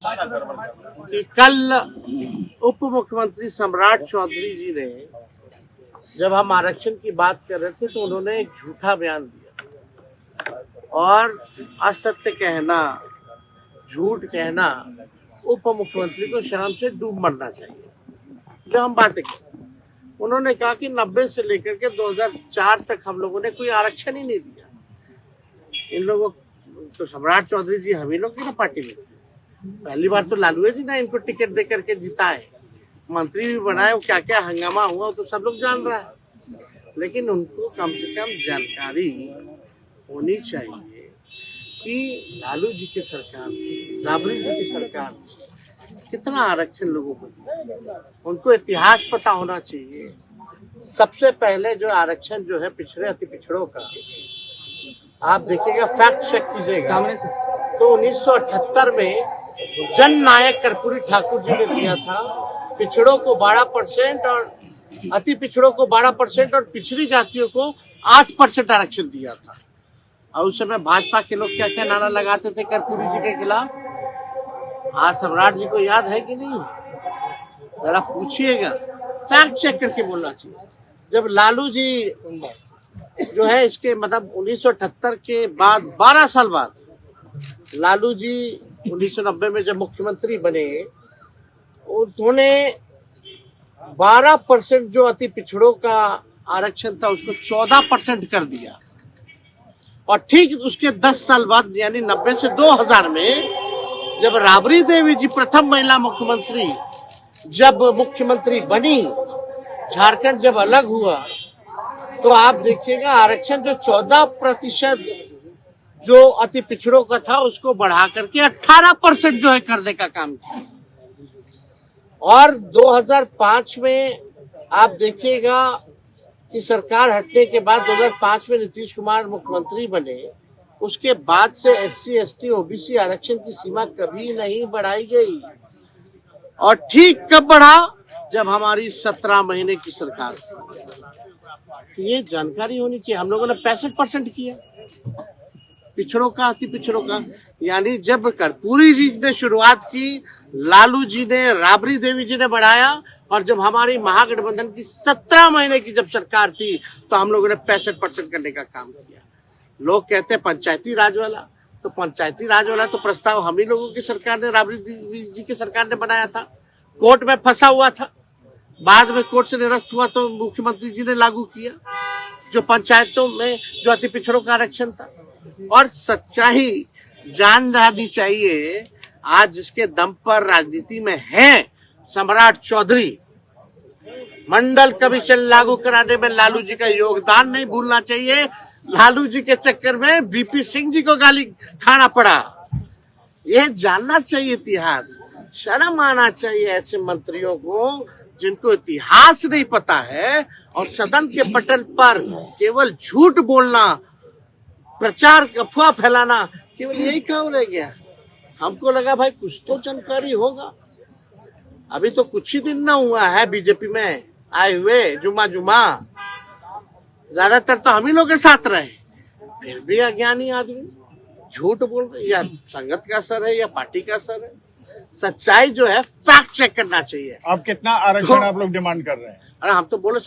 कि कल उप मुख्यमंत्री सम्राट चौधरी जी ने जब हम आरक्षण की बात कर रहे थे तो उन्होंने एक झूठा बयान दिया और असत्य कहना, झूठ कहना उप मुख्यमंत्री को शर्म से डूब मरना चाहिए। जो हम बातें करें, उन्होंने कहा कि 90 से लेकर के 2004 तक हम लोगों ने कोई आरक्षण ही नहीं दिया। इन लोगों तो सम्राट चौधरी जी हम ही लोग की ना पार्टी में, पहली बार तो लालू जी ना इनको टिकट दे करके जिताए, मंत्री भी बनाए, वो क्या क्या हंगामा हुआ तो सब लोग जान रहा है। लेकिन उनको कम से कम जानकारी होनी चाहिए कि लालू जी की सरकार, राबड़ी जी की सरकार कितना आरक्षण लोगों को दिया, उनको इतिहास पता होना चाहिए। सबसे पहले जो आरक्षण जो है पिछड़े अति पिछड़ों का, आप देखिएगा, फैक्ट चेक कीजिएगा, तो 1978 में जन नायक कर्पूरी ठाकुर जी ने दिया था पिछड़ों को 12% और अति पिछड़ों को 12% और पिछड़ी जातियों को 8% आरक्षण दिया था। और उस समय भाजपा के लोग क्या क्या नारा लगाते थे कर्पूरी जी के खिलाफ, हाँ सम्राट जी को याद है कि नहीं? जरा पूछिएगा, फैक्ट चेक करके बोलना चाहिए। जब लालू जी जो है इसके मतलब 1978 के बाद 12 साल बाद लालू जी 1990 में जब मुख्यमंत्री बने, उन्होंने 12% जो अति पिछड़ों का आरक्षण था उसको 14% कर दिया। और ठीक उसके 10 साल बाद यानी 90 से 2000 में जब राबड़ी देवी जी प्रथम महिला मुख्यमंत्री जब मुख्यमंत्री बनी, झारखंड जब अलग हुआ, तो आप देखिएगा आरक्षण जो 14% जो अति पिछड़ों का था उसको बढ़ा करके 18% जो है करने का काम किया। और 2005 में आप देखिएगा कि सरकार हटने के बाद 2005 में नीतीश कुमार मुख्यमंत्री बने, उसके बाद से SC, ST, OBC आरक्षण की सीमा कभी नहीं बढ़ाई गई। और ठीक कब बढ़ा? जब हमारी 17 महीने की सरकार थी। तो ये जानकारी होनी चाहिए। हम लोगों ने 65% किया पिछड़ों का, अति पिछड़ों का। यानी जब कर्पूरी जी ने शुरुआत की, लालू जी ने, राबड़ी देवी जी ने बढ़ाया, और जब हमारी महागठबंधन की 17 महीने की जब सरकार थी तो हम लोगों ने 65% करने का काम किया। लोग कहते हैं पंचायती राज वाला, तो पंचायती राज वाला तो प्रस्ताव हम ही लोगों की सरकार ने, राबड़ी जी की सरकार ने बनाया था, कोर्ट में फंसा हुआ था, बाद में कोर्ट से निरस्त हुआ तो मुख्यमंत्री जी ने लागू किया, जो पंचायतों में जो अति पिछड़ों का आरक्षण था। और सच्चाई जान जानी चाहिए, आज जिसके दम पर राजनीति में है सम्राट चौधरी, मंडल कमीशन लागू कराने में लालू जी का योगदान नहीं भूलना चाहिए। लालू जी के चक्कर में BP सिंह जी को गाली खाना पड़ा, यह जानना चाहिए इतिहास। शर्म आना चाहिए ऐसे मंत्रियों को जिनको इतिहास नहीं पता है और सदन के पटल पर केवल झूठ बोलना, प्रचार अफवाह फैलाना, केवल यही काम रह गया। हमको लगा भाई कुछ तो जानकारी होगा। अभी तो कुछ ही दिन ना हुआ है बीजेपी में आए हुए, जुमा ज्यादातर तो हम ही लोग के साथ रहे, फिर भी अज्ञानी आदमी झूठ बोल रहे। या संगत का असर है या पार्टी का असर है? सच्चाई जो है फैक्ट चेक करना चाहिए। आप कितना आरक्षण आप लोग डिमांड कर रहे हैं? अरे हम तो बोले